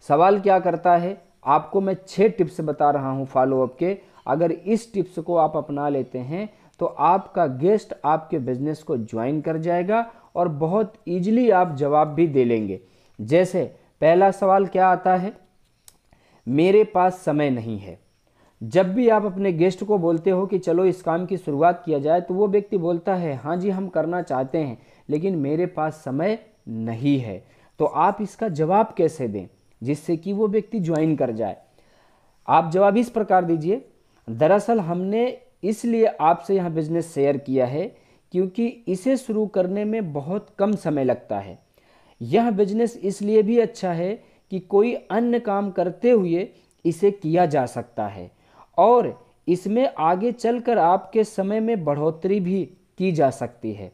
सवाल क्या करता है, आपको मैं 6 टिप्स बता रहा हूं फॉलोअप के। अगर इस टिप्स को आप अपना लेते हैं तो आपका गेस्ट आपके बिजनेस को ज्वाइन कर जाएगा और बहुत ईजिली आप जवाब भी दे लेंगे। जैसे पहला सवाल क्या आता है, मेरे पास समय नहीं है। जब भी आप अपने गेस्ट को बोलते हो कि चलो इस काम की शुरुआत किया जाए, तो वो व्यक्ति बोलता है हाँ जी हम करना चाहते हैं, लेकिन मेरे पास समय नहीं है। तो आप इसका जवाब कैसे दें जिससे कि वो व्यक्ति ज्वाइन कर जाए। आप जवाब इस प्रकार दीजिए, दरअसल हमने इसलिए आपसे यहाँ बिजनेस शेयर किया है क्योंकि इसे शुरू करने में बहुत कम समय लगता है। यह बिजनेस इसलिए भी अच्छा है कि कोई अन्य काम करते हुए इसे किया जा सकता है और इसमें आगे चलकर आपके समय में बढ़ोतरी भी की जा सकती है।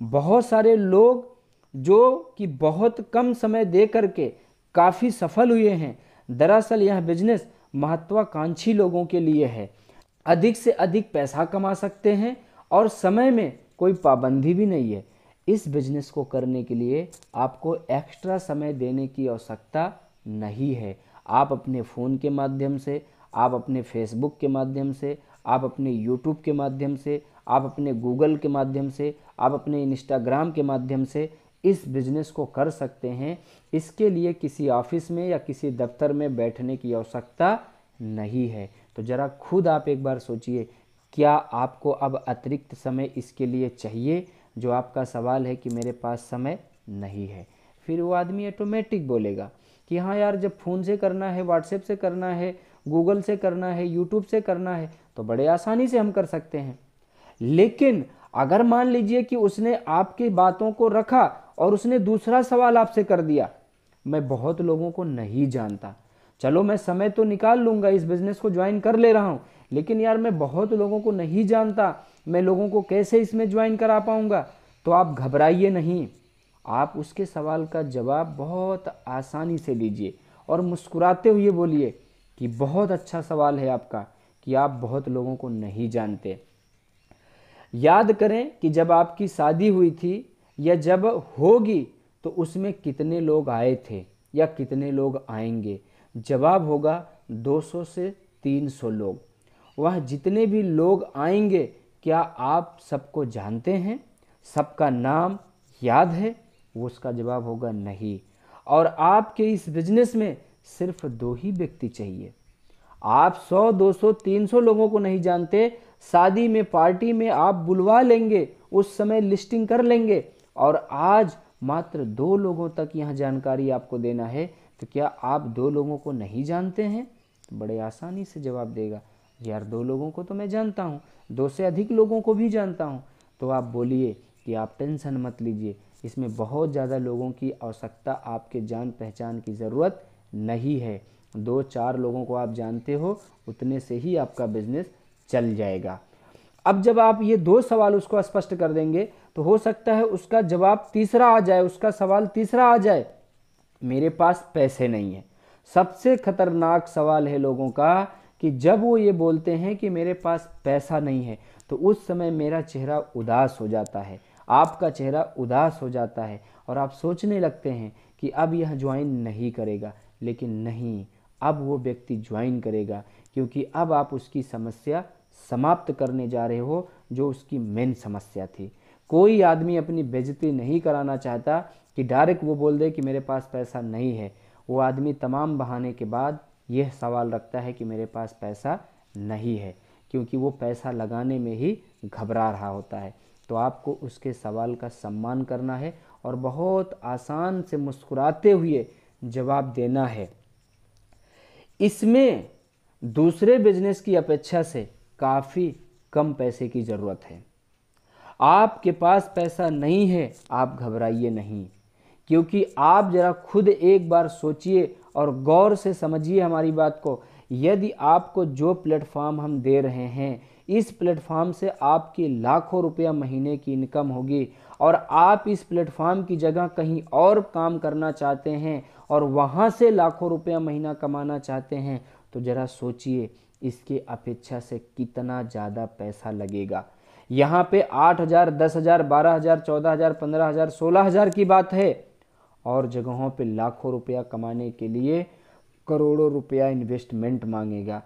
बहुत सारे लोग जो कि बहुत कम समय दे करके काफ़ी सफल हुए हैं। दरअसल यह बिजनेस महत्वाकांक्षी लोगों के लिए है, अधिक से अधिक पैसा कमा सकते हैं और समय में कोई पाबंदी भी नहीं है। इस बिजनेस को करने के लिए आपको एक्स्ट्रा समय देने की आवश्यकता नहीं है। आप अपने फ़ोन के माध्यम से, आप अपने फेसबुक के माध्यम से, आप अपने यूट्यूब के माध्यम से, आप अपने गूगल के माध्यम से, आप अपने इंस्टाग्राम के माध्यम से इस बिज़नेस को कर सकते हैं। इसके लिए किसी ऑफिस में या किसी दफ्तर में बैठने की आवश्यकता नहीं है। तो ज़रा खुद आप एक बार सोचिए, क्या आपको अब अतिरिक्त समय इसके लिए चाहिए? जो आपका सवाल है कि मेरे पास समय नहीं है, फिर वो आदमी ऑटोमेटिक बोलेगा कि हाँ यार, जब फ़ोन से करना है, व्हाट्सएप से करना है, गूगल से करना है, यूट्यूब से करना है, तो बड़े आसानी से हम कर सकते हैं। लेकिन अगर मान लीजिए कि उसने आपकी बातों को रखा और उसने दूसरा सवाल आपसे कर दिया, मैं बहुत लोगों को नहीं जानता, चलो मैं समय तो निकाल लूँगा, इस बिज़नेस को ज्वाइन कर ले रहा हूँ, लेकिन यार मैं बहुत लोगों को नहीं जानता, मैं लोगों को कैसे इसमें ज्वाइन करा पाऊँगा। तो आप घबराइए नहीं, आप उसके सवाल का जवाब बहुत आसानी से दीजिए और मुस्कुराते हुए बोलिए कि बहुत अच्छा सवाल है आपका कि आप बहुत लोगों को नहीं जानते। याद करें कि जब आपकी शादी हुई थी या जब होगी तो उसमें कितने लोग आए थे या कितने लोग आएंगे। जवाब होगा 200 से 300 लोग। वह जितने भी लोग आएंगे, क्या आप सबको जानते हैं? सबका नाम याद है? वो उसका जवाब होगा नहीं। और आपके इस बिजनेस में सिर्फ 2 ही व्यक्ति चाहिए। आप 100, 200, 300 लोगों को नहीं जानते, शादी में, पार्टी में आप बुलवा लेंगे, उस समय लिस्टिंग कर लेंगे और आज मात्र 2 लोगों तक यह जानकारी आपको देना है। तो क्या आप 2 लोगों को नहीं जानते हैं? तो बड़े आसानी से जवाब देगा, यार 2 लोगों को तो मैं जानता हूँ, 2 से अधिक लोगों को भी जानता हूँ। तो आप बोलिए कि आप टेंशन मत लीजिए, इसमें बहुत ज़्यादा लोगों की आवश्यकता, आपके जान पहचान की ज़रूरत नहीं है। 2-4 लोगों को आप जानते हो, उतने से ही आपका बिजनेस चल जाएगा। अब जब आप ये 2 सवाल उसको स्पष्ट कर देंगे तो हो सकता है उसका जवाब तीसरा आ जाए, उसका सवाल तीसरा आ जाए, मेरे पास पैसे नहीं है। सबसे खतरनाक सवाल है लोगों का कि जब वो ये बोलते हैं कि मेरे पास पैसा नहीं है, तो उस समय मेरा चेहरा उदास हो जाता है, आपका चेहरा उदास हो जाता है और आप सोचने लगते हैं कि अब यह ज्वाइन नहीं करेगा। लेकिन नहीं, अब वो व्यक्ति ज्वाइन करेगा क्योंकि अब आप उसकी समस्या समाप्त करने जा रहे हो, जो उसकी मेन समस्या थी। कोई आदमी अपनी बेइज्जती नहीं कराना चाहता कि डायरेक्ट वो बोल दे कि मेरे पास पैसा नहीं है। वो आदमी तमाम बहाने के बाद यह सवाल रखता है कि मेरे पास पैसा नहीं है, क्योंकि वो पैसा लगाने में ही घबरा रहा होता है। तो आपको उसके सवाल का सम्मान करना है और बहुत आसान से मुस्कुराते हुए जवाब देना है। इसमें दूसरे बिजनेस की अपेक्षा से काफ़ी कम पैसे की ज़रूरत है। आपके पास पैसा नहीं है, आप घबराइए नहीं, क्योंकि आप ज़रा खुद एक बार सोचिए और गौर से समझिए हमारी बात को। यदि आपको जो प्लेटफॉर्म हम दे रहे हैं, इस प्लेटफॉर्म से आपकी लाखों रुपया महीने की इनकम होगी और आप इस प्लेटफॉर्म की जगह कहीं और काम करना चाहते हैं और वहाँ से लाखों रुपया महीना कमाना चाहते हैं, तो ज़रा सोचिए इसके अपेक्षा से कितना ज़्यादा पैसा लगेगा। यहाँ पे 8,000, 10,000, 12,000, 14,000, 15,000, 16,000 की बात है और जगहों पे लाखों रुपया कमाने के लिए करोड़ों रुपया इन्वेस्टमेंट मांगेगा।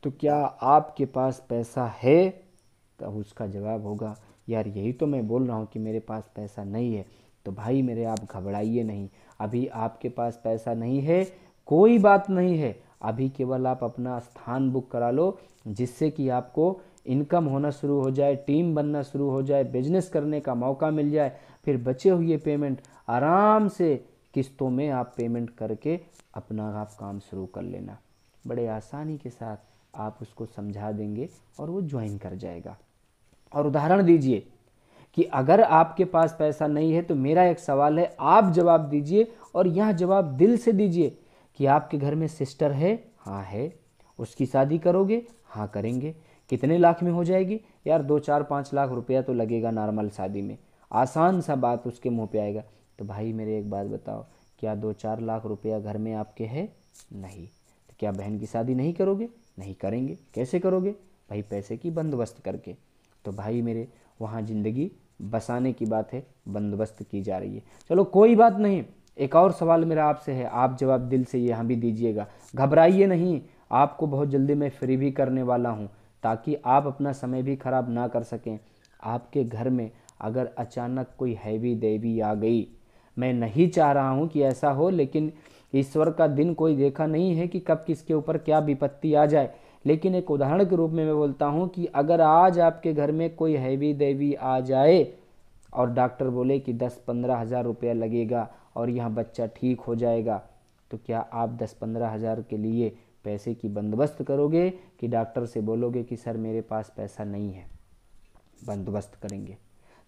तो क्या आपके पास पैसा है? तब उसका जवाब होगा, यार यही तो मैं बोल रहा हूँ कि मेरे पास पैसा नहीं है। तो भाई मेरे, आप घबराइए नहीं। अभी आपके पास पैसा नहीं है, कोई बात नहीं है। अभी केवल आप अपना स्थान बुक करा लो, जिससे कि आपको इनकम होना शुरू हो जाए, टीम बनना शुरू हो जाए, बिजनेस करने का मौका मिल जाए। फिर बचे हुए पेमेंट आराम से किस्तों में आप पेमेंट करके अपना आप काम शुरू कर लेना। बड़े आसानी के साथ आप उसको समझा देंगे और वो ज्वाइन कर जाएगा। और उदाहरण दीजिए कि अगर आपके पास पैसा नहीं है, तो मेरा एक सवाल है, आप जवाब दीजिए और यह जवाब दिल से दीजिए कि आपके घर में सिस्टर है? हाँ है। उसकी शादी करोगे? हाँ करेंगे। कितने लाख में हो जाएगी? यार 2 4 5 लाख रुपया तो लगेगा नॉर्मल शादी में। आसान सा बात उसके मुंह पे आएगा। तो भाई मेरे एक बात बताओ, क्या 2 4 लाख रुपया घर में आपके है? नहीं। तो क्या बहन की शादी नहीं करोगे? नहीं करेंगे। कैसे करोगे? भाई पैसे की बंदोबस्त करके। तो भाई मेरे, वहाँ ज़िंदगी बसाने की बात है, बंदोबस्त की जा रही है। चलो कोई बात नहीं। एक और सवाल मेरा आपसे है, आप जवाब दिल से यहाँ भी दीजिएगा, घबराइए नहीं। आपको बहुत जल्दी मैं फ्री भी करने वाला हूँ, ताकि आप अपना समय भी खराब ना कर सकें। आपके घर में अगर अचानक कोई हैवी देवी आ गई, मैं नहीं चाह रहा हूँ कि ऐसा हो, लेकिन ईश्वर का दिन कोई देखा नहीं है कि कब किसके ऊपर क्या विपत्ति आ जाए। लेकिन एक उदाहरण के रूप में मैं बोलता हूँ कि अगर आज आपके घर में कोई हैवी देवी आ जाए और डॉक्टर बोले कि 10 15 हज़ार रुपया लगेगा और यह बच्चा ठीक हो जाएगा, तो क्या आप 10 15 हज़ार के लिए पैसे की बंदोबस्त करोगे कि डॉक्टर से बोलोगे कि सर मेरे पास पैसा नहीं है? बंदोबस्त करेंगे।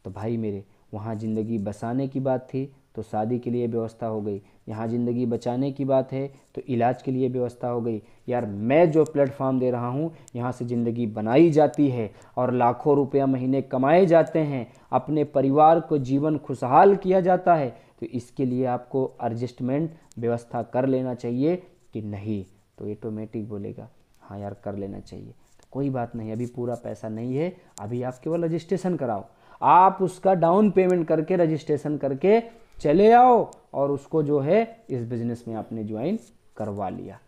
तो भाई मेरे, वहाँ ज़िंदगी बसाने की बात थी तो शादी के लिए व्यवस्था हो गई, यहाँ ज़िंदगी बचाने की बात है तो इलाज के लिए व्यवस्था हो गई। यार मैं जो प्लेटफॉर्म दे रहा हूँ, यहाँ से ज़िंदगी बनाई जाती है और लाखों रुपया महीने कमाए जाते हैं, अपने परिवार को जीवन खुशहाल किया जाता है। तो इसके लिए आपको एडजस्टमेंट व्यवस्था कर लेना चाहिए कि नहीं? तो ऑटोमेटिक बोलेगा हाँ यार कर लेना चाहिए। तो कोई बात नहीं, अभी पूरा पैसा नहीं है, अभी आप केवल रजिस्ट्रेशन कराओ। आप उसका डाउन पेमेंट करके रजिस्ट्रेशन करके चले आओ और उसको जो है इस बिजनेस में आपने ज्वाइन करवा लिया।